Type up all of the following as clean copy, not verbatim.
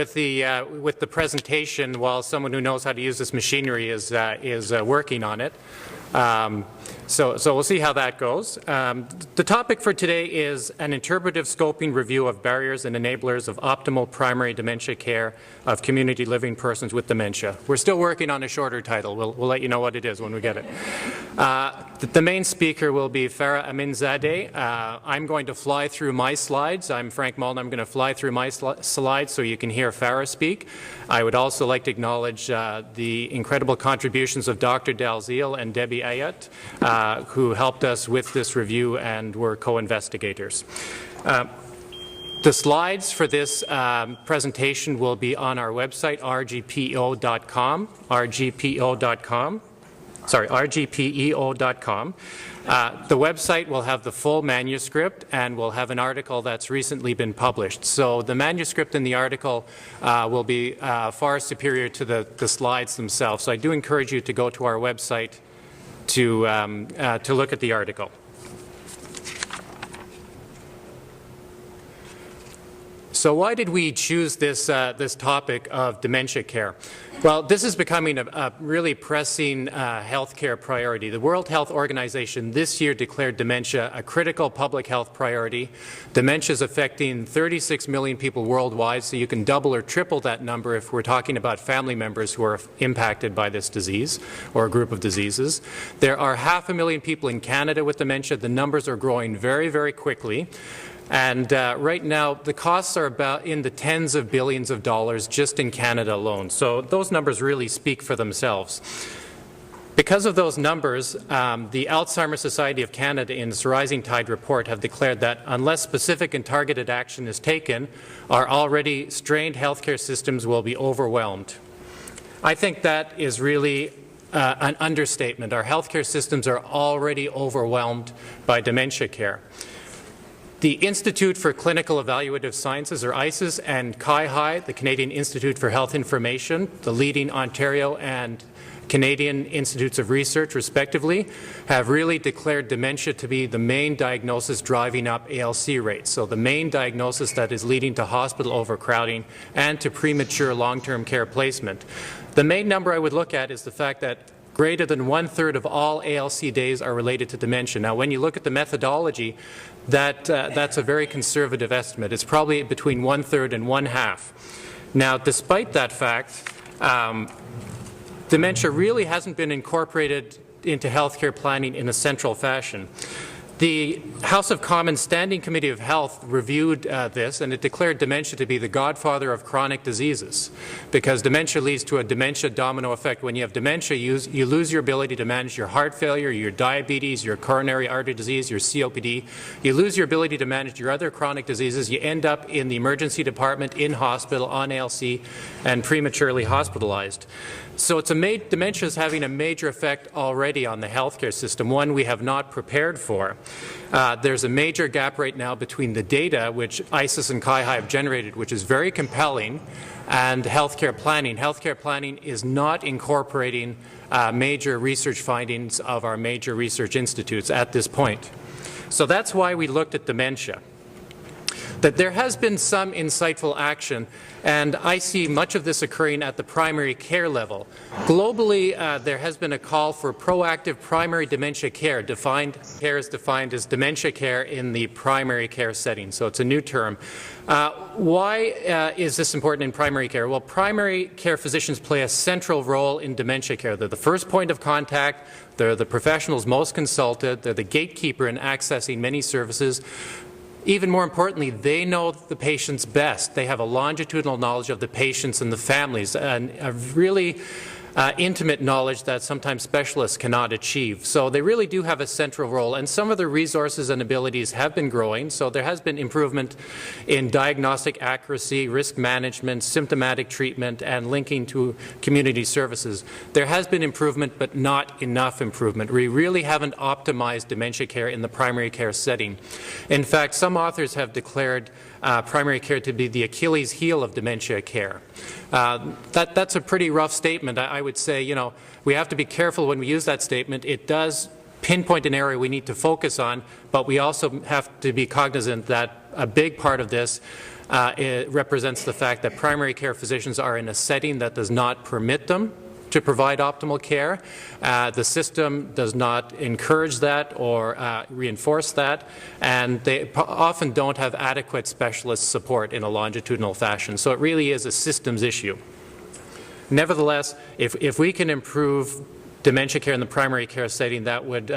With the presentation while someone who knows how to use this machinery is working on it. So we'll see how that goes. The topic for today is an interpretive scoping review of barriers and enablers of optimal primary dementia care of community living persons with dementia. We're still working on a shorter title. We'll let you know what it is when we get it. The main speaker will be Farah Aminzadeh. I'm going to fly through my slides. I'm Frank Mullen. I'm going to fly through my slides so you can hear Farah speak. I would also like to acknowledge the incredible contributions of Dr. Dalziel and Debbie Ayat, who helped us with this review and were co-investigators. The slides for this presentation will be on our website, rgpeo.com, rgpeo.com. The website will have the full manuscript and will have an article that's recently been published. So the manuscript and the article will be far superior to the slides themselves. So I do encourage you to go to our website to look at the article. So why did we choose this topic of dementia care? Well, this is becoming a really pressing healthcare priority. The World Health Organization this year declared dementia a critical public health priority. Dementia is affecting 36 million people worldwide, so you can double or triple that number if we're talking about family members who are impacted by this disease or a group of diseases. There are 500,000 people in Canada with dementia. The numbers are growing very, very quickly. And right now, the costs are about in the tens of billions of dollars just in Canada alone. So those numbers really speak for themselves. Because of those numbers, the Alzheimer's Society of Canada in its Rising Tide report have declared that unless specific and targeted action is taken, our already strained healthcare systems will be overwhelmed. I think that is really an understatement. Our healthcare systems are already overwhelmed by dementia care. The Institute for Clinical Evaluative Sciences, or ICES, and CIHI, the Canadian Institute for Health Information, the leading Ontario and Canadian Institutes of Research, respectively, have really declared dementia to be the main diagnosis driving up ALC rates. So the main diagnosis that is leading to hospital overcrowding and to premature long-term care placement. The main number I would look at is the fact that greater than 1/3 of all ALC days are related to dementia. Now, when you look at the methodology, that's a very conservative estimate. It's probably between 1/3 and 1/2. Now, despite that fact, dementia really hasn't been incorporated into healthcare planning in a central fashion. The House of Commons Standing Committee of Health reviewed this, and it declared dementia to be the godfather of chronic diseases, because dementia leads to a dementia domino effect. When you have dementia, you lose your ability to manage your heart failure, your diabetes, your coronary artery disease, your COPD. You lose your ability to manage your other chronic diseases. You end up in the emergency department, in hospital, on ALC, and prematurely hospitalized. So dementia is having a major effect already on the healthcare system, one we have not prepared for. There's a major gap right now between the data which ICES and CIHI have generated, which is very compelling, and healthcare planning. Healthcare planning is not incorporating major research findings of our major research institutes at this point. So that's why we looked at dementia. That there has been some insightful action, and I see much of this occurring at the primary care level. Globally, there has been a call for proactive primary dementia care. Care is defined as dementia care in the primary care setting, so it's a new term. Why is this important in primary care? Well, primary care physicians play a central role in dementia care. They're the first point of contact, they're the professionals most consulted, they're the gatekeeper in accessing many services. Even more importantly, they know the patients best. They have a longitudinal knowledge of the patients and the families, and a really intimate knowledge that sometimes specialists cannot achieve. So they really do have a central role, and some of their resources and abilities have been growing. So there has been improvement in diagnostic accuracy, risk management, symptomatic treatment, and linking to community services. There has been improvement, but not enough improvement. We really haven't optimized dementia care in the primary care setting. In fact, some authors have declared primary care to be the Achilles heel of dementia care. That's a pretty rough statement. I would say, we have to be careful when we use that statement. It does pinpoint an area we need to focus on, but we also have to be cognizant that a big part of this it represents the fact that primary care physicians are in a setting that does not permit them to provide optimal care. The system does not encourage that or reinforce that, and they often don't have adequate specialist support in a longitudinal fashion. So it really is a systems issue. Nevertheless, if we can improve dementia care in the primary care setting, that would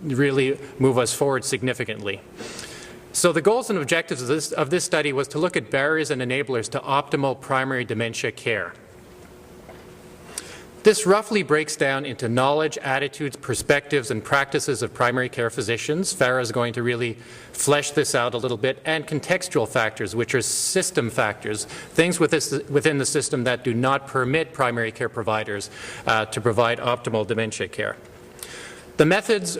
really move us forward significantly. So the goals and objectives of this study was to look at barriers and enablers to optimal primary dementia care. This roughly breaks down into knowledge, attitudes, perspectives, and practices of primary care physicians. Farah is going to really flesh this out a little bit, and contextual factors, which are system factors, things within the system that do not permit primary care providers to provide optimal dementia care. The methods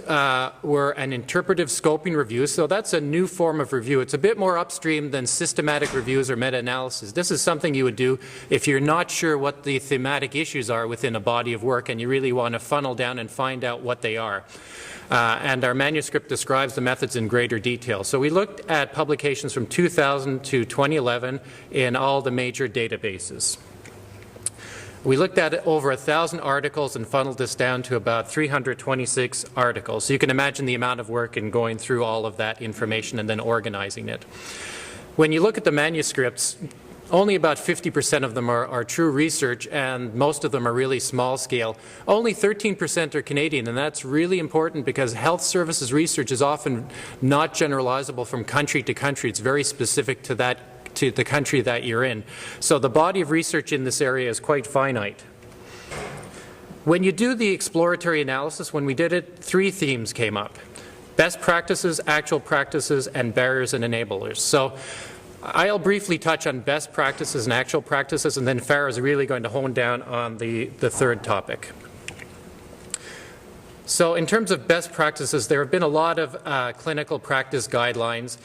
were an interpretive scoping review, so that's a new form of review. It's a bit more upstream than systematic reviews or meta-analysis. This is something you would do if you're not sure what the thematic issues are within a body of work and you really want to funnel down and find out what they are. And our manuscript describes the methods in greater detail. So we looked at publications from 2000 to 2011 in all the major databases. We looked at over 1,000 articles and funneled this down to about 326 articles. So you can imagine the amount of work in going through all of that information and then organizing it. When you look at the manuscripts, only about 50% of them are true research, and most of them are really small scale. Only 13% are Canadian, and that's really important because health services research is often not generalizable from country to country. It's very specific to the country that you're in. So the body of research in this area is quite finite. When you do the exploratory analysis, when we did it, 3 themes came up: best practices, actual practices, and barriers and enablers. So I'll briefly touch on best practices and actual practices, and then Farah is really going to hone down on the third topic. So in terms of best practices, there have been a lot of clinical practice guidelines.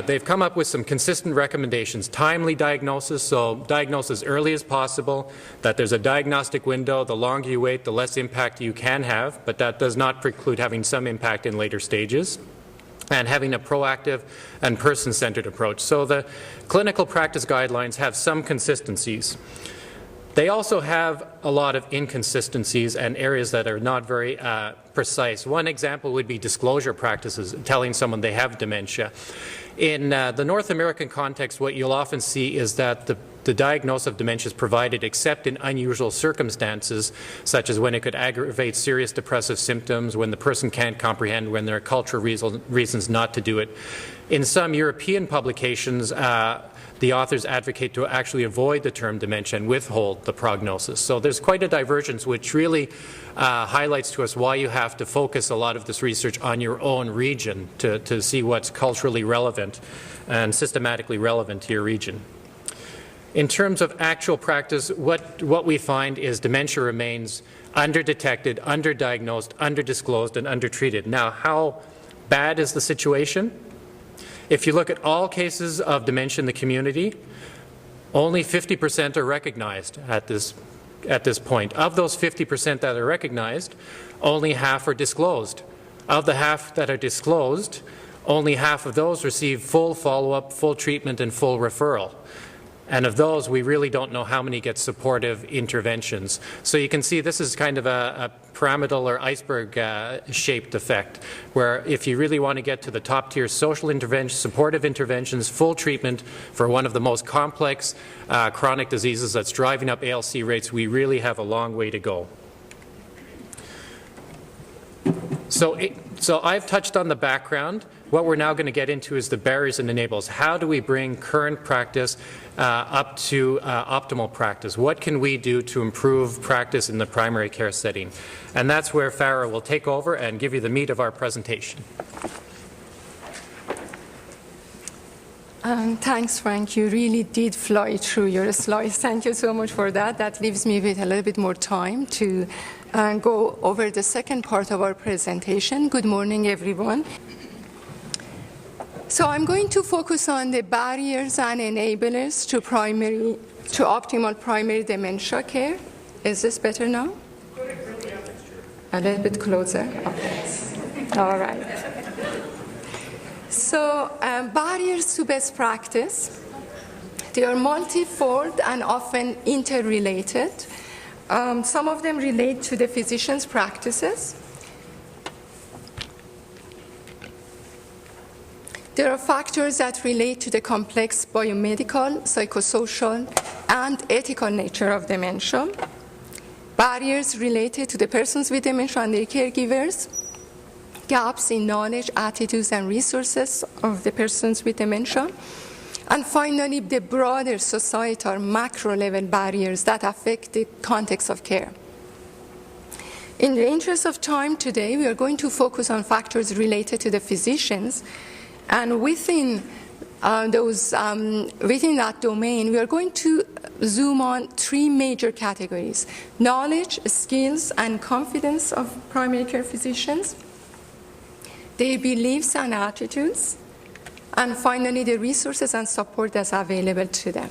They've come up with some consistent recommendations: timely diagnosis, so diagnose as early as possible, that there's a diagnostic window. The longer you wait, the less impact you can have, but that does not preclude having some impact in later stages, and having a proactive and person-centered approach. So the clinical practice guidelines have some consistencies. They also have a lot of inconsistencies and areas that are not very precise. One example would be disclosure practices, telling someone they have dementia. In the North American context, what you'll often see is that the diagnosis of dementia is provided except in unusual circumstances, such as when it could aggravate serious depressive symptoms, when the person can't comprehend, when there are cultural reasons not to do it. In some European publications, the authors advocate to actually avoid the term dementia and withhold the prognosis. So there's quite a divergence, which really highlights to us why you have to focus a lot of this research on your own region to see what's culturally relevant and systematically relevant to your region. In terms of actual practice, what we find is dementia remains underdetected, underdiagnosed, underdisclosed, and undertreated. Now, how bad is the situation? If you look at all cases of dementia in the community, only 50% are recognized at this point. Of those 50% that are recognized, only half are disclosed. Of the half that are disclosed, only half of those receive full follow-up, full treatment, and full referral. And of those, we really don't know how many get supportive interventions. So you can see this is kind of a pyramidal or iceberg-shaped effect, where if you really want to get to the top-tier social interventions, supportive interventions, full treatment for one of the most complex chronic diseases that's driving up ALC rates, we really have a long way to go. So I've touched on the background. What we're now going to get into is the barriers and enablers. How do we bring current practice up to optimal practice? What can we do to improve practice in the primary care setting? And that's where Farah will take over and give you the meat of our presentation. Thanks, Frank. You really did fly through your slides. Thank you so much for that. That leaves me with a little bit more time to go over the second part of our presentation. Good morning, everyone. So I'm going to focus on the barriers and enablers to optimal primary dementia care. Is this better now? A little bit closer. Okay. All right. So barriers to best practice. They are multifold and often interrelated. Some of them relate to the physician's practices. There are factors that relate to the complex biomedical, psychosocial, and ethical nature of dementia. Barriers related to the persons with dementia and their caregivers. Gaps in knowledge, attitudes, and resources of the persons with dementia. And finally, the broader societal macro-level barriers that affect the context of care. In the interest of time today, we are going to focus on factors related to the physicians. And within that domain, we are going to zoom on three major categories: knowledge, skills, and confidence of primary care physicians, their beliefs and attitudes, and finally, the resources and support that's available to them.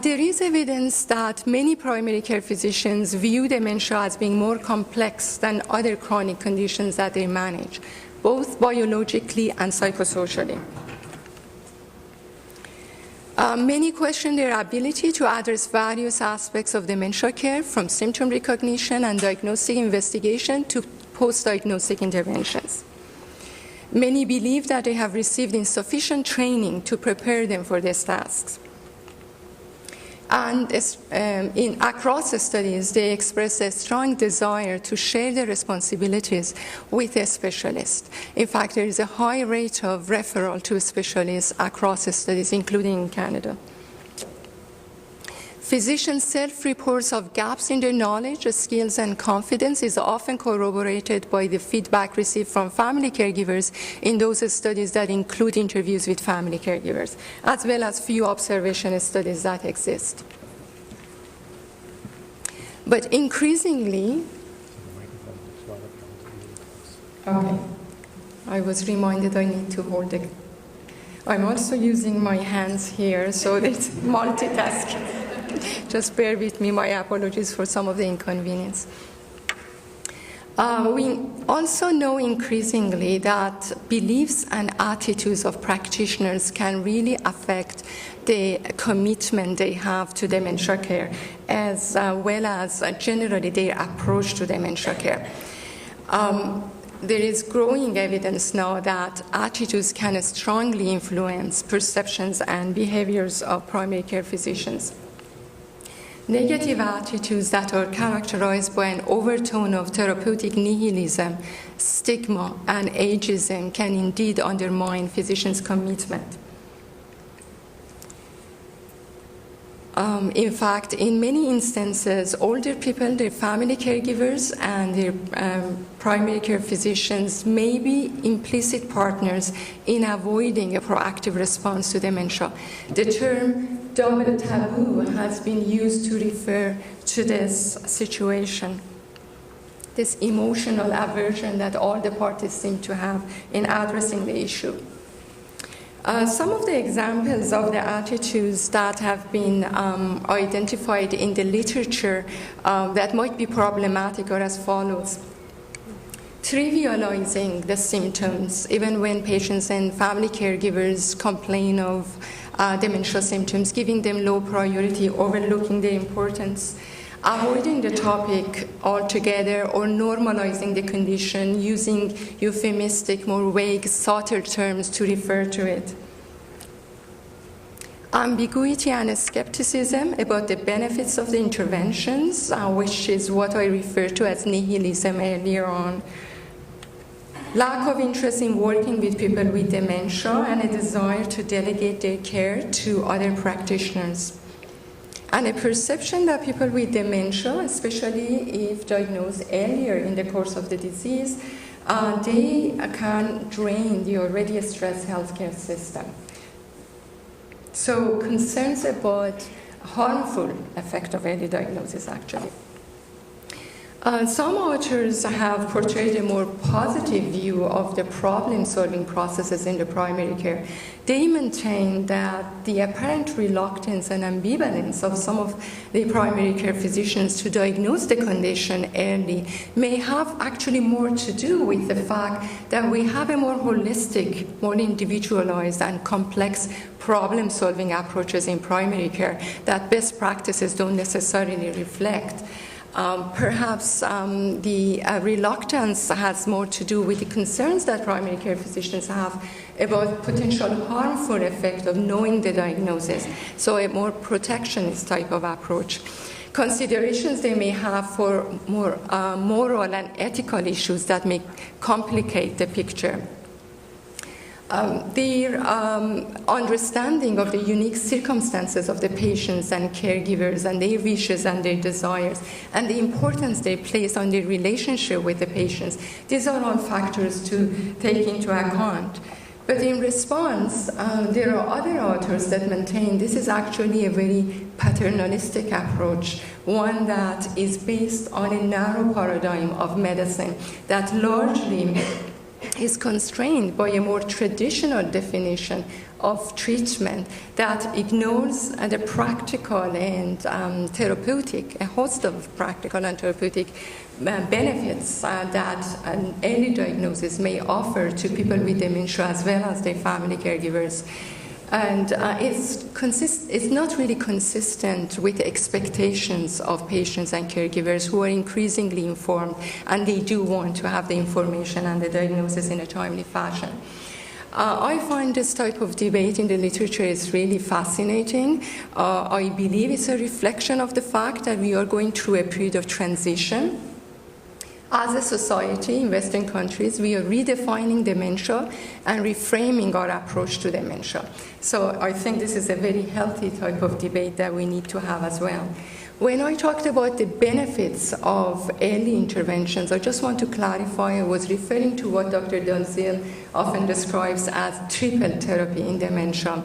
There is evidence that many primary care physicians view dementia as being more complex than other chronic conditions that they manage, both biologically and psychosocially. Many question their ability to address various aspects of dementia care, from symptom recognition and diagnostic investigation to post-diagnostic interventions. Many believe that they have received insufficient training to prepare them for these tasks. And across the studies, they express a strong desire to share their responsibilities with a specialist. In fact, there is a high rate of referral to specialists across the studies, including in Canada. Physicians' self-reports of gaps in their knowledge, skills, and confidence is often corroborated by the feedback received from family caregivers in those studies that include interviews with family caregivers, as well as few observation studies that exist. But increasingly, okay, I was reminded I need to hold it. I'm also using my hands here, so it's multitasking. Just bear with me, my apologies for some of the inconvenience. We also know increasingly that beliefs and attitudes of practitioners can really affect the commitment they have to dementia care, as well as generally their approach to dementia care. There is growing evidence now that attitudes can strongly influence perceptions and behaviors of primary care physicians. Negative attitudes that are characterized by an overtone of therapeutic nihilism, stigma, and ageism can indeed undermine physicians' commitment. In fact, in many instances, older people, their family caregivers, and their primary care physicians may be implicit partners in avoiding a proactive response to dementia. The term double taboo has been used to refer to this situation, this emotional aversion that all the parties seem to have in addressing the issue. Some of the examples of the attitudes that have been identified in the literature that might be problematic are as follows. Trivializing the symptoms, even when patients and family caregivers complain of dementia symptoms, giving them low priority, overlooking their importance, avoiding the topic altogether, or normalizing the condition, using euphemistic, more vague, subtle terms to refer to it. Ambiguity and skepticism about the benefits of the interventions, which is what I referred to as nihilism earlier on. Lack of interest in working with people with dementia and a desire to delegate their care to other practitioners. And a perception that people with dementia, especially if diagnosed earlier in the course of the disease, they can drain the already stressed healthcare system. So concerns about harmful effect of early diagnosis, actually. Some authors have portrayed a more positive view of the problem-solving processes in the primary care. They maintain that the apparent reluctance and ambivalence of some of the primary care physicians to diagnose the condition early may have actually more to do with the fact that we have a more holistic, more individualized and complex problem-solving approaches in primary care that best practices don't necessarily reflect. Perhaps the reluctance has more to do with the concerns that primary care physicians have about potential harmful effect of knowing the diagnosis, so a more protectionist type of approach. Considerations they may have for more moral and ethical issues that may complicate the picture. Their understanding of the unique circumstances of the patients and caregivers and their wishes and their desires and the importance they place on their relationship with the patients, these are all factors to take into account. But in response, there are other authors that maintain this is actually a very paternalistic approach, one that is based on a narrow paradigm of medicine that largely is constrained by a more traditional definition of treatment that ignores the practical and therapeutic, a host of practical and therapeutic benefits that an early diagnosis may offer to people with dementia as well as their family caregivers. And it's not really consistent with the expectations of patients and caregivers who are increasingly informed, and they do want to have the information and the diagnosis in a timely fashion. I find this type of debate in the literature is really fascinating. I believe it's a reflection of the fact that we are going through a period of transition. As a society in Western countries, we are redefining dementia and reframing our approach to dementia. So I think this is a very healthy type of debate that we need to have as well. When I talked about the benefits of early interventions, I just want to clarify I was referring to what Dr. Dalziel often describes as triple therapy in dementia: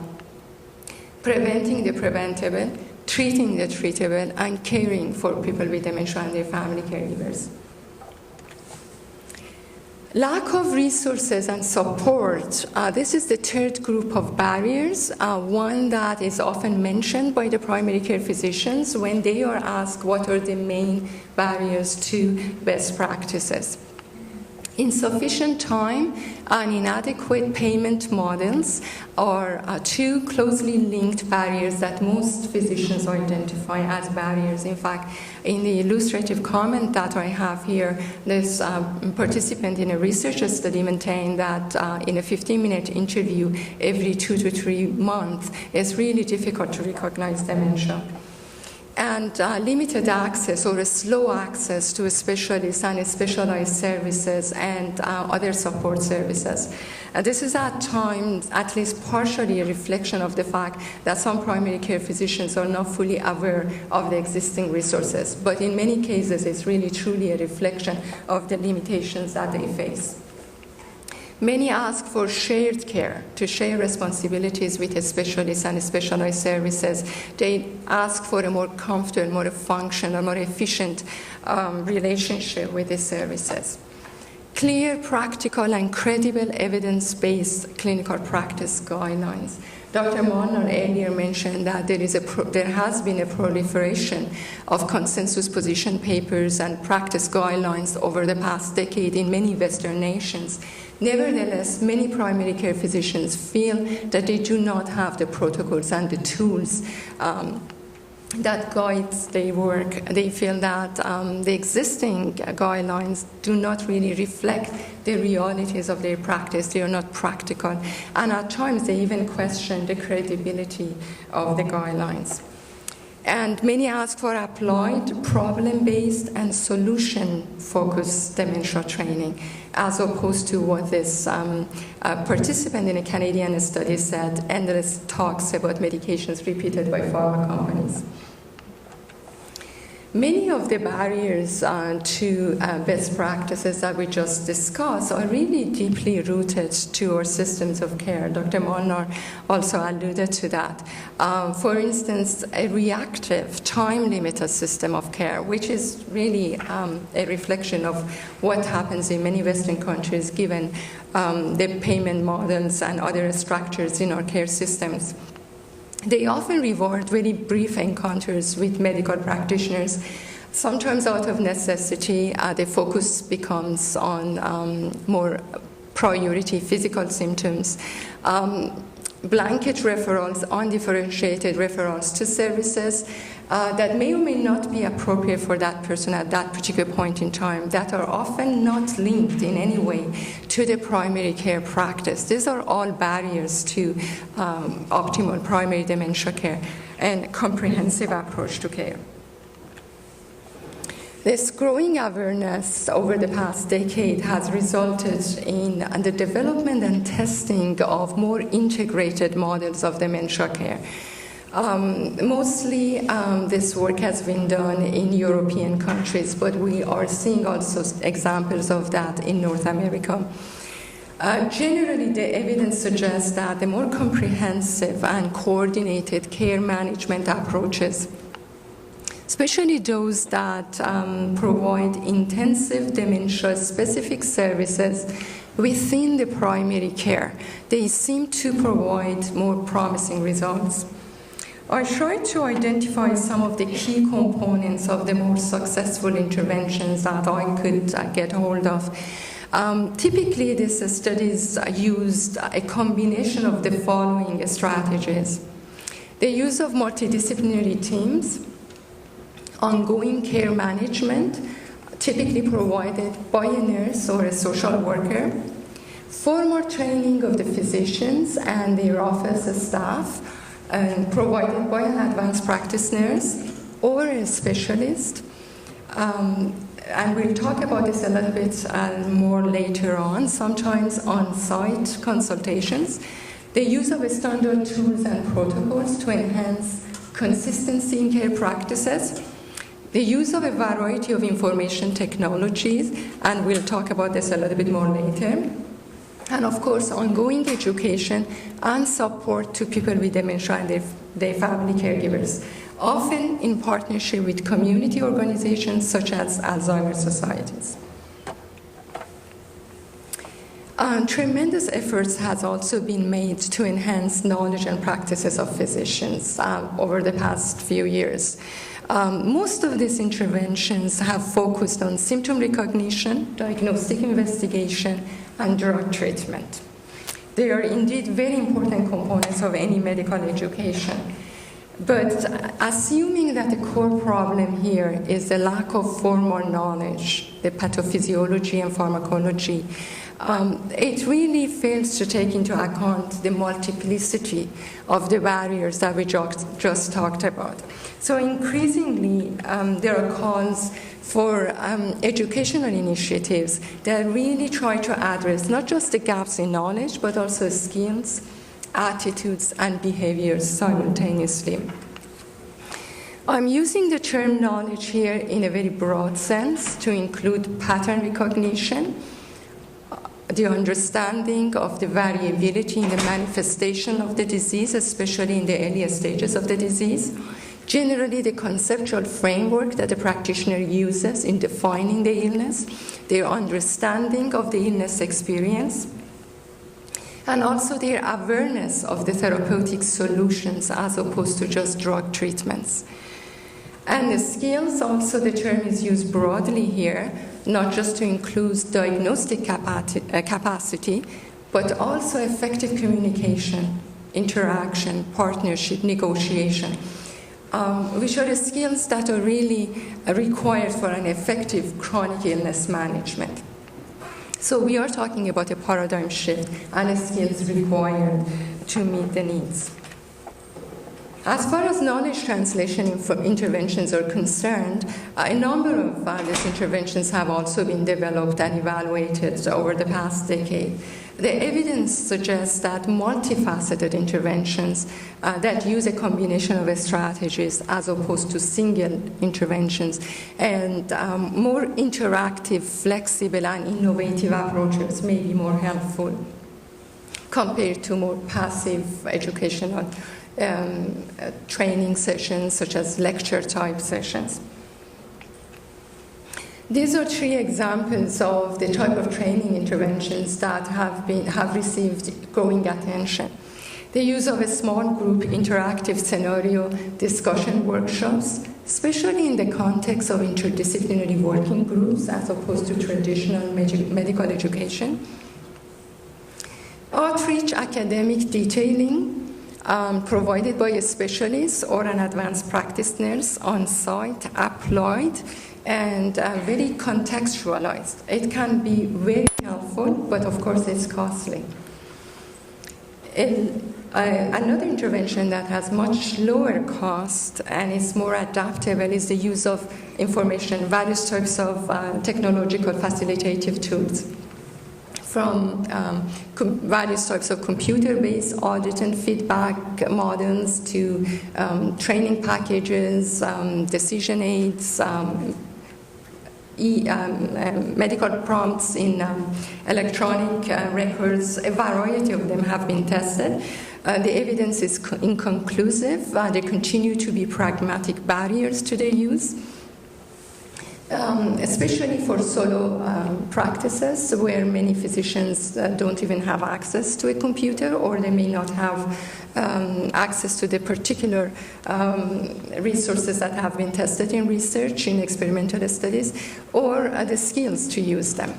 preventing the preventable, treating the treatable, and caring for people with dementia and their family caregivers. Lack of resources and support. This is the third group of barriers, one that is often mentioned by the primary care physicians when they are asked what are the main barriers to best practices. Insufficient time and inadequate payment models are two closely linked barriers that most physicians identify as barriers. In fact, in the illustrative comment that I have here, this participant in a research study maintained that in a 15-minute interview every 2 to 3 months, it's really difficult to recognize dementia. And limited access or a slow access to specialists and specialized services and other support services. This is at times at least partially a reflection of the fact that some primary care physicians are not fully aware of the existing resources, but in many cases it's really truly a reflection of the limitations that they face. Many ask for shared care, to share responsibilities with specialists and specialized services. They ask for a more comfortable, more functional, more efficient relationship with the services. Clear, practical, and credible evidence-based clinical practice guidelines. Dr. Marner earlier mentioned that there has been a proliferation of consensus position papers and practice guidelines over the past decade in many Western nations. Nevertheless, many primary care physicians feel that they do not have the protocols and the tools that guides their work. They feel that the existing guidelines do not really reflect the realities of their practice. They are not practical. And at times, they even question the credibility of the guidelines. And many ask for applied, problem-based, and solution-focused dementia training, as opposed to what this participant in a Canadian study said, endless talks about medications repeated by pharma companies. Many of the barriers to best practices that we just discussed are really deeply rooted to our systems of care. Dr. Molnar also alluded to that. For instance, a reactive, time-limited system of care, which is really a reflection of what happens in many Western countries given the payment models and other structures in our care systems. They often reward very brief encounters with medical practitioners. Sometimes out of necessity, the focus becomes on more priority physical symptoms. Blanket referrals, undifferentiated referrals to services that may or may not be appropriate for that person at that particular point in time, that are often not linked in any way to the primary care practice. These are all barriers to optimal primary dementia care and comprehensive approach to care. This growing awareness over the past decade has resulted in the development and testing of more integrated models of dementia care. Mostly this work has been done in European countries, but we are seeing also examples of that in North America. Generally, the evidence suggests that the more comprehensive and coordinated care management approaches, especially those that provide intensive dementia-specific services within the primary care, they seem to provide more promising results. I tried to identify some of the key components of the more successful interventions that I could get hold of. Typically, these studies used a combination of the following strategies: the use of multidisciplinary teams, ongoing care management, typically provided by a nurse or a social worker, formal training of the physicians and their office staff, provided by an advanced practice nurse or a specialist. And we'll talk about this a little bit more later on, sometimes on-site consultations, the use of standard tools and protocols to enhance consistency in care practices, the use of a variety of information technologies, and we'll talk about this a little bit more later, and of course, ongoing education and support to people with dementia and their family caregivers, often in partnership with community organizations such as Alzheimer's societies. Tremendous efforts has also been made to enhance knowledge and practices of physicians over the past few years. Most of these interventions have focused on symptom recognition, diagnostic investigation, and drug treatment. They are indeed very important components of any medical education. But assuming that the core problem here is the lack of formal knowledge, the pathophysiology and pharmacology, it really fails to take into account the multiplicity of the barriers that we just talked about. So increasingly, there are calls for educational initiatives that really try to address not just the gaps in knowledge, but also skills, attitudes, and behaviors simultaneously. I'm using the term knowledge here in a very broad sense to include pattern recognition, the understanding of the variability in the manifestation of the disease, especially in the earlier stages of the disease, generally the conceptual framework that the practitioner uses in defining the illness, their understanding of the illness experience, and also their awareness of the therapeutic solutions as opposed to just drug treatments. And the skills, also the term is used broadly here, not just to include diagnostic capacity, but also effective communication, interaction, partnership, negotiation, which are the skills that are really required for an effective chronic illness management. So we are talking about a paradigm shift and skills required to meet the needs. As far as knowledge translation interventions are concerned, a number of these interventions have also been developed and evaluated over the past decade. The evidence suggests that multifaceted interventions that use a combination of strategies as opposed to single interventions and more interactive, flexible, and innovative approaches may be more helpful compared to more passive educational training sessions such as lecture type sessions. These are 3 examples of the type of training interventions that have received growing attention. The use of a small group interactive scenario discussion workshops, especially in the context of interdisciplinary working groups as opposed to traditional medical education. Outreach academic detailing provided by a specialist or an advanced practice nurse on site, applied, and very contextualized. It can be very helpful, but of course it's costly. Another intervention that has much lower cost and is more adaptable is the use of information, various types of technological facilitative tools, from various types of computer-based audit and feedback models to training packages, decision aids, medical prompts in electronic records. A variety of them have been tested. The evidence is inconclusive. There continue to be pragmatic barriers to their use. Especially for solo practices where many physicians don't even have access to a computer, or they may not have access to the particular resources that have been tested in research, in experimental studies, or the skills to use them.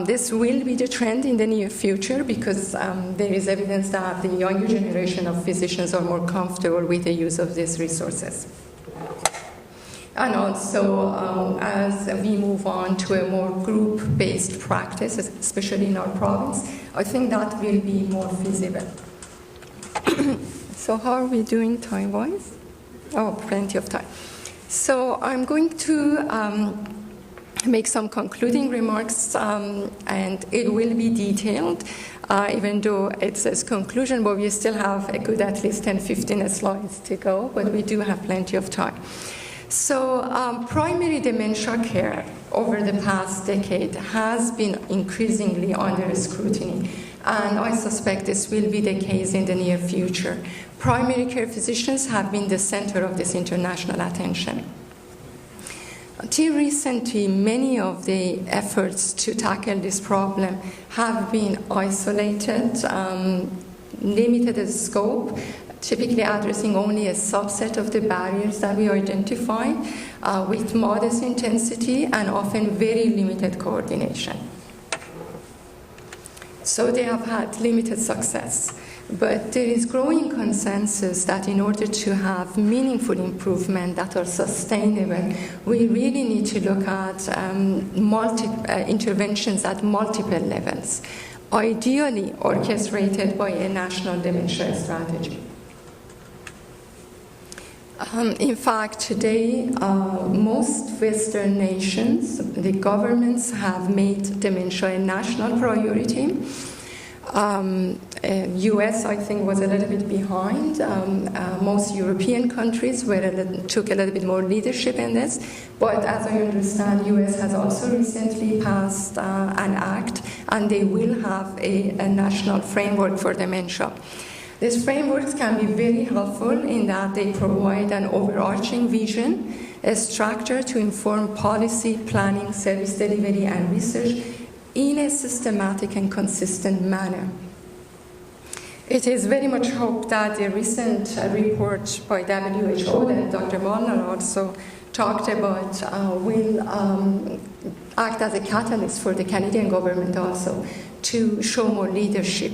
This will be the trend in the near future because there is evidence that the younger generation of physicians are more comfortable with the use of these resources. And also, as we move on to a more group-based practice, especially in our province, I think that will be more feasible. So how are we doing time-wise? Oh, plenty of time. So I'm going to make some concluding remarks, and it will be detailed, even though it says conclusion, but we still have a good at least 10-15 slides to go, but we do have plenty of time. So primary dementia care over the past decade has been increasingly under scrutiny, and I suspect this will be the case in the near future. Primary care physicians have been the center of this international attention. Until recently, many of the efforts to tackle this problem have been isolated, limited in scope, typically addressing only a subset of the barriers that we identify, with modest intensity and often very limited coordination. So they have had limited success. But there is growing consensus that in order to have meaningful improvement that are sustainable, we really need to look at interventions at multiple levels, ideally orchestrated by a national dementia strategy. In fact, today, most Western nations, the governments have made dementia a national priority. US, I think, was a little bit behind. Most European countries took a little bit more leadership in this. But as I understand, US has also recently passed an act, and they will have a national framework for dementia. These frameworks can be very helpful in that they provide an overarching vision, a structure to inform policy, planning, service delivery, and research in a systematic and consistent manner. It is very much hoped that the recent report by WHO that Dr. Molnar also talked about will act as a catalyst for the Canadian government also to show more leadership.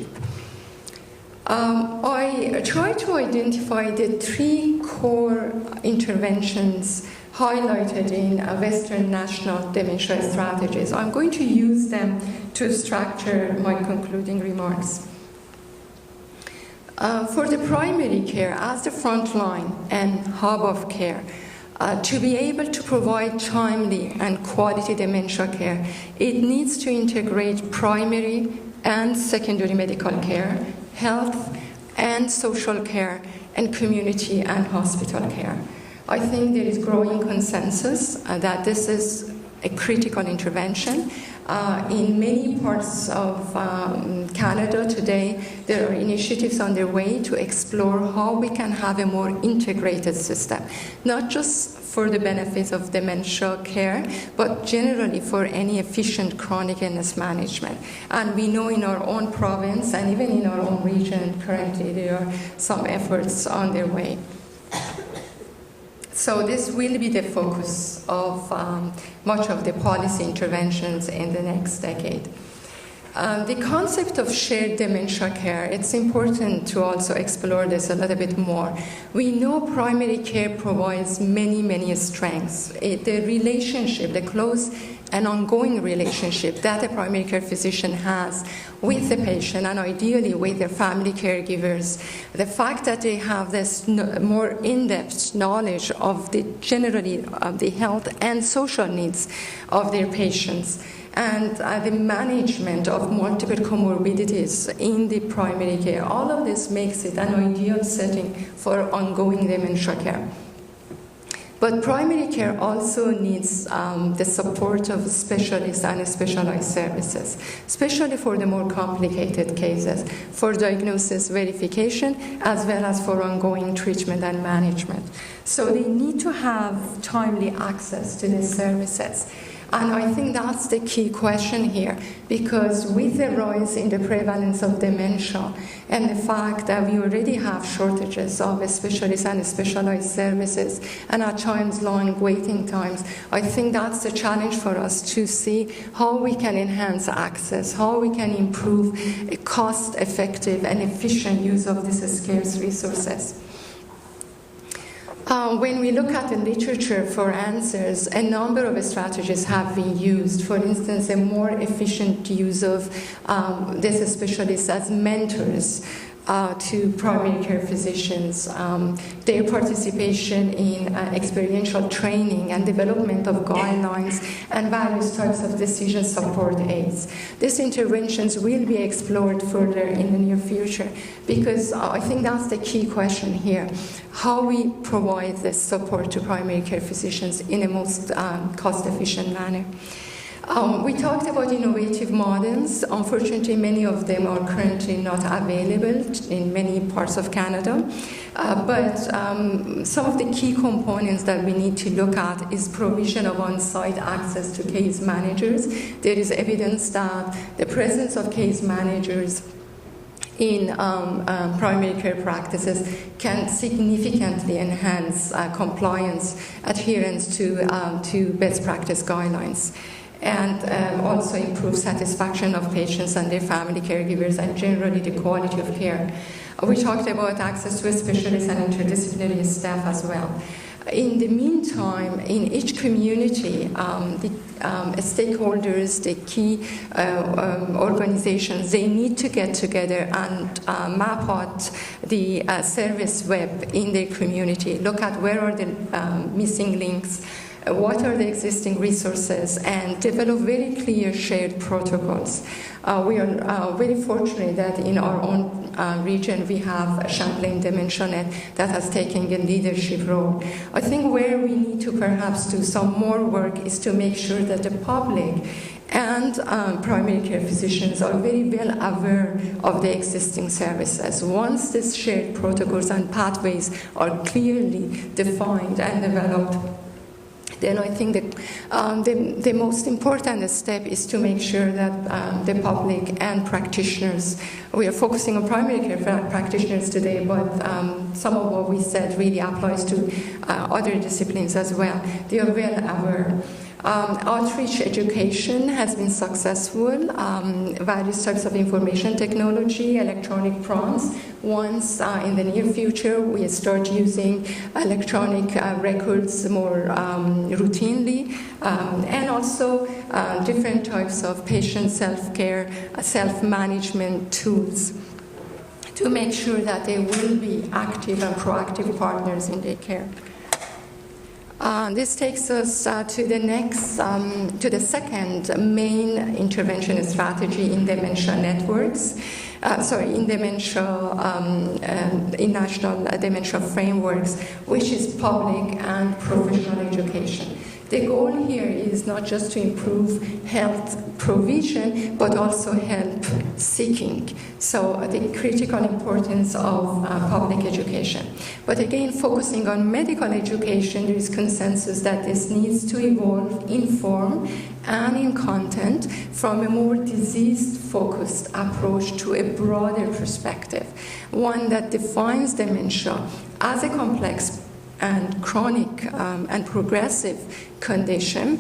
I try to identify the 3 core interventions highlighted in Western national dementia strategies. I'm going to use them to structure my concluding remarks. For the primary care as the front line and hub of care, to be able to provide timely and quality dementia care, it needs to integrate primary and secondary medical care, health and social care, and community and hospital care. I think there is growing consensus that this is a critical intervention. In many parts of Canada today, there are initiatives underway to explore how we can have a more integrated system, not just for the benefits of dementia care, but generally for any efficient chronic illness management. And we know in our own province and even in our own region currently there are some efforts underway. So this will be the focus of much of the policy interventions in the next decade. The concept of shared dementia care, it's important to also explore this a little bit more. We know primary care provides many, many strengths. The relationship, the close and ongoing relationship that a primary care physician has with the patient and ideally with their family caregivers, the fact that they have this more in-depth knowledge of the generally of the health and social needs of their patients, and the management of multiple comorbidities in the primary care. All of this makes it an ideal setting for ongoing dementia care. But primary care also needs the support of specialists and specialized services, especially for the more complicated cases, for diagnosis verification, as well as for ongoing treatment and management. So they need to have timely access to these services. And I think that's the key question here, because with the rise in the prevalence of dementia and the fact that we already have shortages of specialists and specialized services and at times long waiting times, I think that's the challenge for us to see how we can enhance access, how we can improve cost-effective and efficient use of these scarce resources. When we look at the literature for answers, a number of strategies have been used. For instance, a more efficient use of these specialists as mentors to primary care physicians, their participation in experiential training and development of guidelines and various types of decision support aids. These interventions will be explored further in the near future, because I think that's the key question here, how we provide this support to primary care physicians in a most cost-efficient manner. We talked about innovative models. Unfortunately, many of them are currently not available in many parts of Canada. But some of the key components that we need to look at is provision of on-site access to case managers. There is evidence that the presence of case managers in primary care practices can significantly enhance compliance, adherence to best practice guidelines, and also improve satisfaction of patients and their family caregivers and generally the quality of care. We talked about access to specialists and interdisciplinary staff as well. In the meantime, in each community, the stakeholders, the key organizations, they need to get together and map out the service web in their community, look at where are the missing links, what are the existing resources, and develop very clear shared protocols. We are very fortunate that in our own region we have Champlain Dementia Net that has taken a leadership role. I think where we need to perhaps do some more work is to make sure that the public and primary care physicians are very well aware of the existing services. Once these shared protocols and pathways are clearly defined and developed, then I think that the most important step is to make sure that the public and practitioners, we are focusing on primary care practitioners today, but some of what we said really applies to other disciplines as well. They are well aware. Outreach education has been successful. Various types of information technology, electronic prompts. Once in the near future we start using electronic records more routinely, and also different types of patient self-care, self-management tools to make sure that they will be active and proactive partners in their care. This takes us to the second main intervention strategy in dementia networks. In national dementia frameworks, which is public and professional education. The goal here is not just to improve health provision, but also help seeking. So the critical importance of public education. But again, focusing on medical education, there is consensus that this needs to evolve in form and in content from a more disease-focused approach to a broader perspective, one that defines dementia as a complex and chronic and progressive condition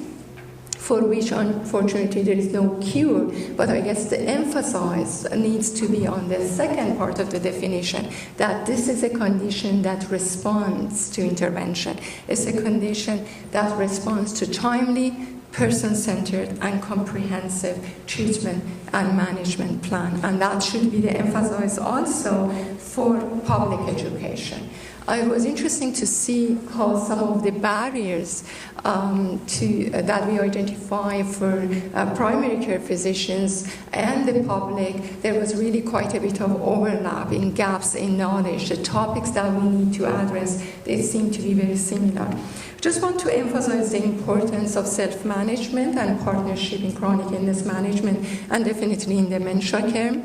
for which, unfortunately, there is no cure. But I guess the emphasis needs to be on the second part of the definition, that this is a condition that responds to intervention. It's a condition that responds to timely, person-centered, and comprehensive treatment and management plan. And that should be the emphasis also for public education. It was interesting to see how some of the barriers that we identify for primary care physicians and the public, there was really quite a bit of overlap in gaps in knowledge. The topics that we need to address, they seem to be very similar. Just want to emphasize the importance of self-management and partnership in chronic illness management, and definitely in dementia care.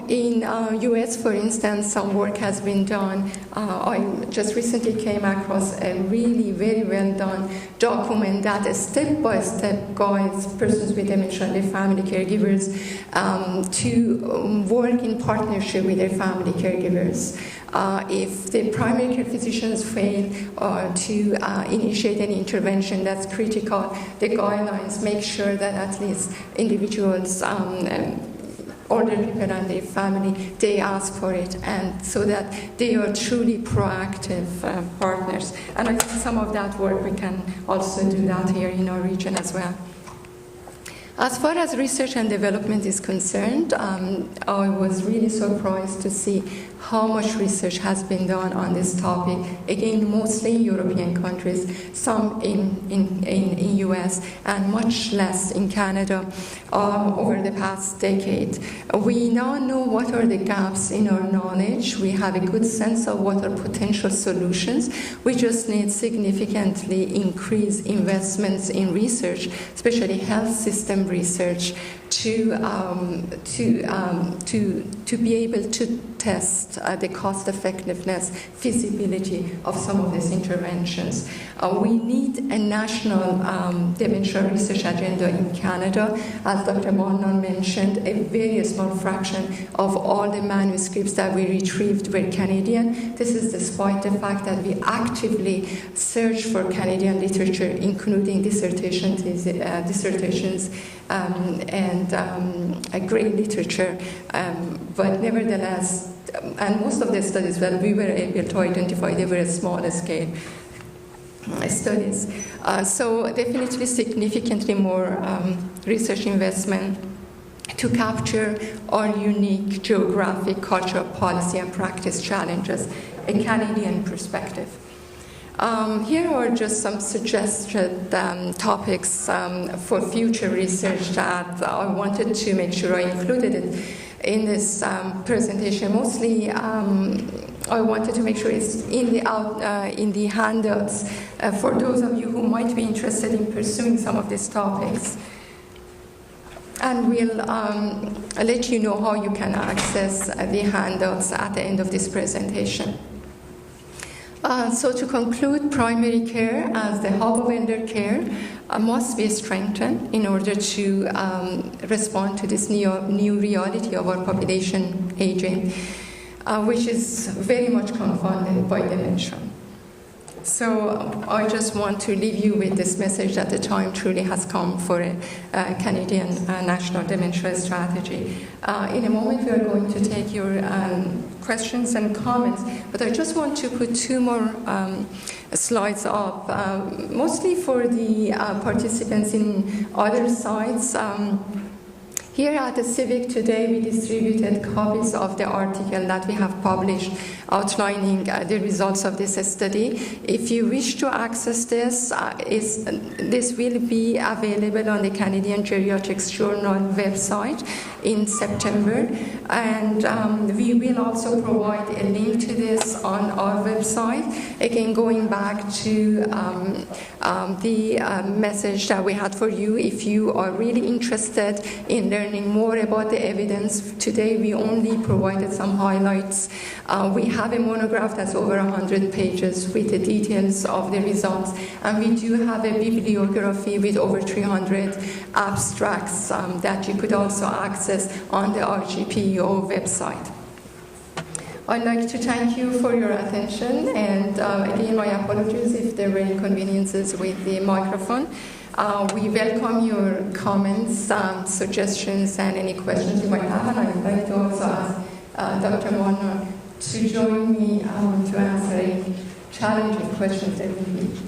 In US, for instance, some work has been done. I just recently came across a really very well done document that step-by-step guides persons with dementia and their family caregivers to work in partnership with their family caregivers. If the primary care physicians fail to initiate any intervention that's critical, the guidelines make sure that at least individuals older people and their family, they ask for it, and so that they are truly proactive partners. And I think some of that work, we can also do that here in our region as well. As far as research and development is concerned, I was really surprised to see how much research has been done on this topic. Again, mostly in European countries, some in US, and much less in Canada over the past decade. We now know what are the gaps in our knowledge. We have a good sense of what are potential solutions. We just need significantly increased investments in research, especially health system research, to be able to test the cost effectiveness, feasibility of some of these interventions. We need a national dementia research agenda in Canada. As Dr. Monnon mentioned, a very small fraction of all the manuscripts that we retrieved were Canadian. This is despite the fact that we actively search for Canadian literature, including dissertations and great literature, but nevertheless, and most of the studies that we were able to identify, they were smaller scale studies. So definitely significantly more research investment to capture our unique geographic, cultural, policy, and practice challenges, a Canadian perspective. Here are just some suggested topics for future research that I wanted to make sure I included it in this presentation. Mostly, I wanted to make sure it's in the handouts for those of you who might be interested in pursuing some of these topics. And we'll let you know how you can access the handouts at the end of this presentation. So to conclude, primary care as the hub of elder care must be strengthened in order to respond to this new reality of our population aging, which is very much confounded by dementia. So I just want to leave you with this message that the time truly has come for a Canadian national dementia strategy. In a moment, we are going to take your questions and comments, but I just want to put two more slides up, mostly for the participants in other sites. Here at the Civic today, we distributed copies of the article that we have published outlining the results of this study. If you wish to access this, this will be available on the Canadian Geriatrics Journal website in September. And we will also provide a link to this on our website. Again, going back to the message that we had for you, if you are really interested in learning more about the evidence, today we only provided some highlights. We have a monograph that's over 100 pages with the details of the results, and we do have a bibliography with over 300 abstracts that you could also access on the RGPO website. I'd like to thank you for your attention, and again, my apologies if there were inconveniences with the microphone. We welcome your comments, suggestions, and any questions you might have, and I would like to also ask Dr. Warner to join me to answer any challenging questions that we need.